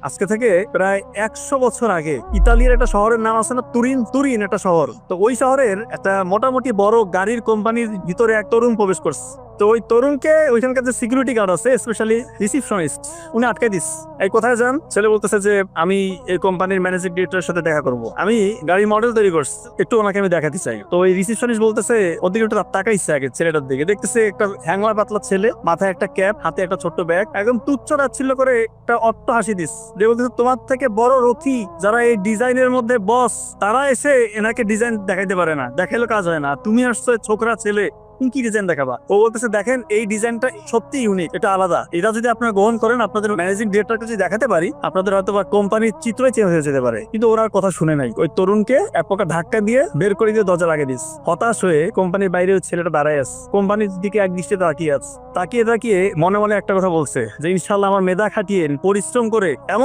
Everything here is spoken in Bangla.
আজকে থেকে প্রায় 100 বছর আগে ইতালির একটা শহরের নাম আছে না, তুরিন। তুরিন একটা শহর, তো ওই শহরের একটা মোটামুটি বড় গাড়ির কোম্পানির ভিতরে এক তরুণ প্রবেশ করছে। তো ওই তরুণকে ওইখানকার যে সিকিউরিটি গার্ড আছে, স্পেশালি রিসিপশনিস্ট, উনি আটকাই দিস। এই কোথায় যান? ছেলে বলতেছে যে আমি এই কোম্পানির ম্যানেজিং ডিরেক্টরের সাথে দেখা করব, আমি গাড়ির মডেল তৈরি করছি, একটু ওনাকে আমি দেখাতে চাই। তো ওই রিসিপশনিস্ট বলতেছে, ওদিকে একটু তাকাইছে আগে ছেলেটার দিকে, দেখতেছে একটা হ্যাংলা পাতলা ছেলে, মাথায় একটা ক্যাপ, হাতে একটা ছোট্ট ব্যাগ, একদম তুচ্ছ তাচ্ছিল্য করে একটা অট্ট হাসি দিস। যে বলতেছে তোমার থেকে বড় রথী যারা এই ডিজাইনের মধ্যে বস, তারা এসে এনাকে ডিজাইন দেখাইতে পারে না, দেখাইলে কাজ হয় না, তুমি আসছো ছোকরা ছেলে, তুমি কি ডিজাইন দেখাবা? ও বলতেছে দেখেন এই ডিজাইনটা সত্যি ইউনিক, এটা আলাদা, এটা যদি আপনারা গ্রহণ করেন, আপনাদের ম্যানেজিং ডিরেক্টরকে যদি দেখাতে পারি, আপনাদের হয়তো বা কোম্পানির চিত্রই চেঞ্জ হয়ে যেতে পারে। কিন্তু ওরা কথা শুনে নাই, ওই তরুণকে এক প্রকার ধাক্কা দিয়ে বের করে দিয়ে দরজা লাগিয়ে দিস। হতাশ হয়ে কোম্পানির বাইরে ওই ছেলেটা দাঁড়ায় আছে, কোম্পানির দিকে এক দৃষ্টিতে তাকিয়ে আছে। তাকিয়ে তাকিয়ে মনে মনে একটা কথা বলছে যে ইনশাল্লাহ আমার মেধা খাটিয়ে পরিশ্রম করে এমন